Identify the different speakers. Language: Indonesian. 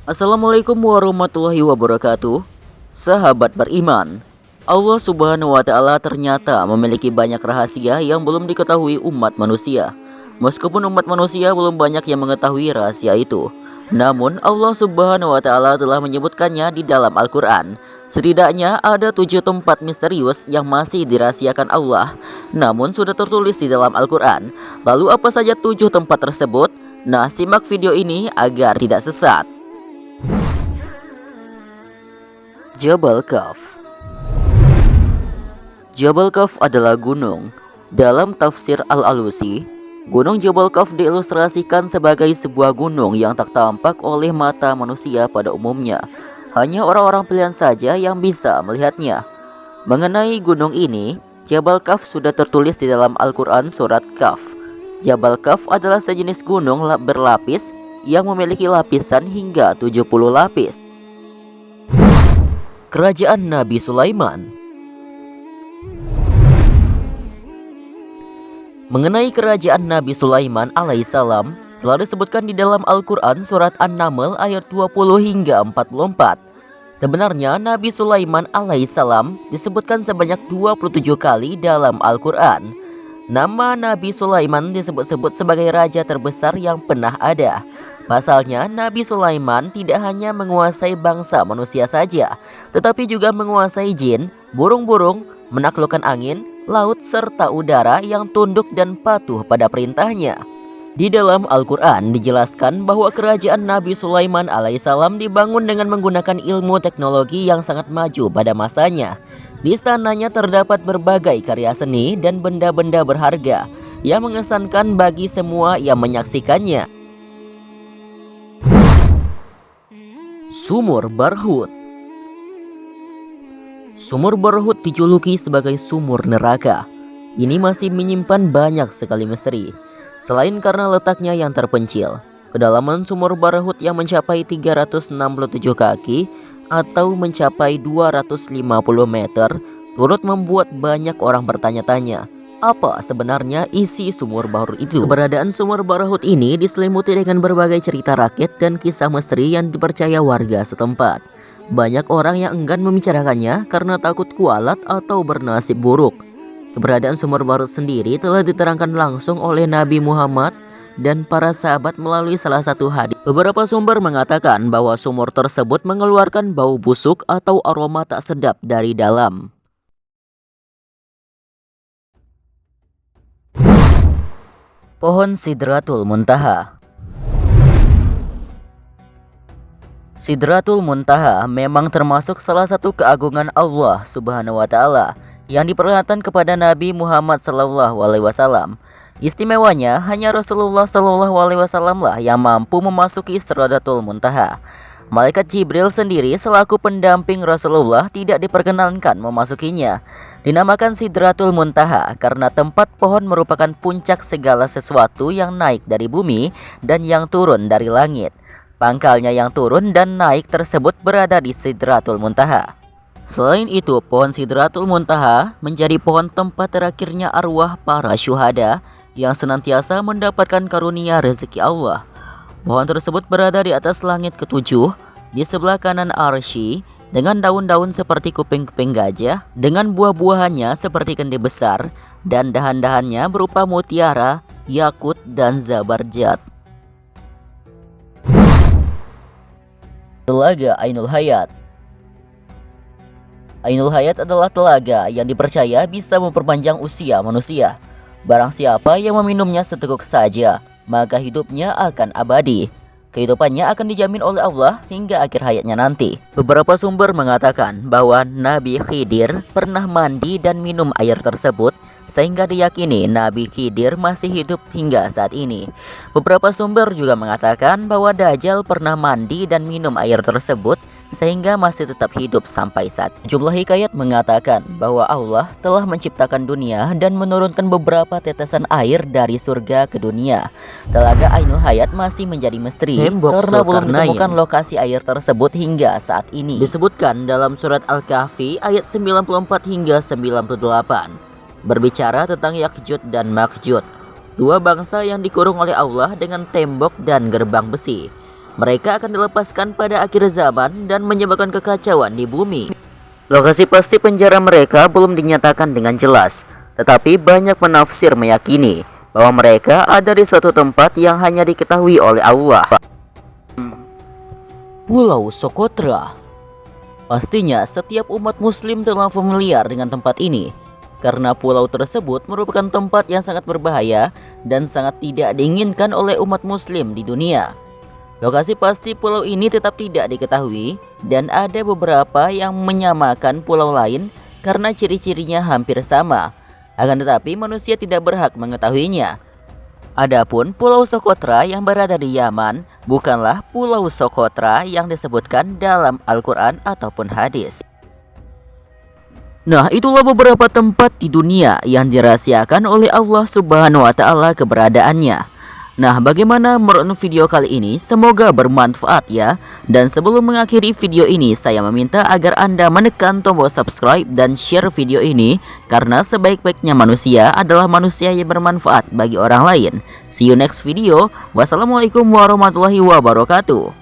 Speaker 1: Assalamualaikum warahmatullahi wabarakatuh. Sahabat beriman, Allah Subhanahu wa Ta'ala ternyata memiliki banyak rahasia yang belum diketahui umat manusia. Meskipun umat manusia belum banyak yang mengetahui rahasia itu, namun Allah Subhanahu wa Ta'ala telah menyebutkannya di dalam Al-Quran. Setidaknya ada 7 tempat misterius yang masih dirahasiakan Allah, namun sudah tertulis di dalam Al-Quran. Lalu apa saja 7 tempat tersebut? Nah, simak video ini agar tidak sesat. Jabal Kaf. Jabal Kaf adalah gunung. Dalam tafsir Al-Alusi, gunung Jabal Kaf diilustrasikan sebagai sebuah gunung yang tak tampak oleh mata manusia pada umumnya. Hanya orang-orang pilihan saja yang bisa melihatnya. Mengenai gunung ini, Jabal Kaf sudah tertulis di dalam Al-Quran surat Kaf. Jabal Kaf adalah sejenis gunung berlapis yang memiliki lapisan hingga 70 lapis. Kerajaan Nabi Sulaiman. Mengenai kerajaan Nabi Sulaiman alaihissalam telah disebutkan di dalam Al-Quran surat An-Naml ayat 20 hingga 44. Sebenarnya Nabi Sulaiman alaihissalam disebutkan sebanyak 27 kali dalam Al-Quran. Nama Nabi Sulaiman disebut-sebut sebagai raja terbesar yang pernah ada. Pasalnya, Nabi Sulaiman tidak hanya menguasai bangsa manusia saja, tetapi juga menguasai jin, burung-burung, menaklukkan angin, laut, serta udara yang tunduk dan patuh pada perintahnya. Di dalam Al-Quran dijelaskan bahwa kerajaan Nabi Sulaiman alaihissalam dibangun dengan menggunakan ilmu teknologi yang sangat maju pada masanya. Di istananya terdapat berbagai karya seni dan benda-benda berharga yang mengesankan bagi semua yang menyaksikannya. Sumur Barhut. Sumur Barhut dijuluki sebagai sumur neraka. Ini masih menyimpan banyak sekali misteri. Selain karena letaknya yang terpencil, kedalaman sumur Barhut yang mencapai 367 kaki atau mencapai 250 meter turut membuat banyak orang bertanya-tanya, apa sebenarnya isi sumur Barhut itu? Keberadaan sumur Barhut ini diselimuti dengan berbagai cerita rakyat dan kisah misteri yang dipercaya warga setempat. Banyak orang yang enggan membicarakannya karena takut kualat atau bernasib buruk. Keberadaan sumur Barhut sendiri telah diterangkan langsung oleh Nabi Muhammad dan para sahabat melalui salah satu hadis. Beberapa sumber mengatakan bahwa sumur tersebut mengeluarkan bau busuk atau aroma tak sedap dari dalam. Pohon Sidratul Muntaha. Sidratul Muntaha memang termasuk salah satu keagungan Allah Subhanahu wa Ta'ala yang diperlihatkan kepada Nabi Muhammad SAW. Istimewanya hanya Rasulullah SAW lah yang mampu memasuki Sidratul Muntaha. Malaikat Jibril sendiri selaku pendamping Rasulullah tidak diperkenankan memasukinya. Dinamakan Sidratul Muntaha karena tempat pohon merupakan puncak segala sesuatu yang naik dari bumi dan yang turun dari langit. Pangkalnya yang turun dan naik tersebut berada di Sidratul Muntaha. Selain itu, pohon Sidratul Muntaha menjadi pohon tempat terakhirnya arwah para syuhada yang senantiasa mendapatkan karunia rezeki Allah. Pohon tersebut berada di atas langit ketujuh, di sebelah kanan arsy, dengan daun-daun seperti kuping-kuping gajah, dengan buah-buahannya seperti kendi besar, dan dahan-dahannya berupa mutiara, yakut, dan zabarjat. Telaga Ainul Hayat. Ainul Hayat adalah telaga yang dipercaya bisa memperpanjang usia manusia. Barang siapa yang meminumnya seteguk saja, maka hidupnya akan abadi. Kehidupannya akan dijamin oleh Allah hingga akhir hayatnya nanti. Beberapa sumber mengatakan bahwa Nabi Khidir pernah mandi dan minum air tersebut, sehingga diyakini Nabi Khidir masih hidup hingga saat ini. Beberapa sumber juga mengatakan bahwa Dajjal pernah mandi dan minum air tersebut, sehingga masih tetap hidup sampai saat ini. Jumlah hikayat mengatakan bahwa Allah telah menciptakan dunia dan menurunkan beberapa tetesan air dari surga ke dunia. Telaga Ainul Hayat masih menjadi misteri karena belum ditemukan lokasi air tersebut hingga saat ini. Disebutkan dalam surat Al-Kahfi ayat 94 hingga 98, berbicara tentang Yakjud dan Makjud, dua bangsa yang dikurung oleh Allah dengan tembok dan gerbang besi. mereka akan dilepaskan pada akhir zaman dan menyebabkan kekacauan di bumi. Lokasi pasti penjara mereka belum dinyatakan dengan jelas, tetapi banyak penafsir meyakini bahwa mereka ada di suatu tempat yang hanya diketahui oleh Allah. Pulau Socotra. Pastinya setiap umat muslim telah familiar dengan tempat ini, karena pulau tersebut merupakan tempat yang sangat berbahaya dan sangat tidak diinginkan oleh umat muslim di dunia. Lokasi pasti pulau ini tetap tidak diketahui dan ada beberapa yang menyamakan pulau lain karena ciri-cirinya hampir sama. Akan tetapi manusia tidak berhak mengetahuinya. Adapun Pulau Socotra yang berada di Yaman bukanlah Pulau Socotra yang disebutkan dalam Al-Quran ataupun hadis. Nah, itulah beberapa tempat di dunia yang dirahasiakan oleh Allah Subhanahu wa Ta'ala keberadaannya. Nah, bagaimana menurut video kali ini? Semoga bermanfaat ya. Dan sebelum mengakhiri video ini, saya meminta agar Anda menekan tombol subscribe dan share video ini, karena sebaik-baiknya manusia adalah manusia yang bermanfaat bagi orang lain. See you next video. Wassalamualaikum warahmatullahi wabarakatuh.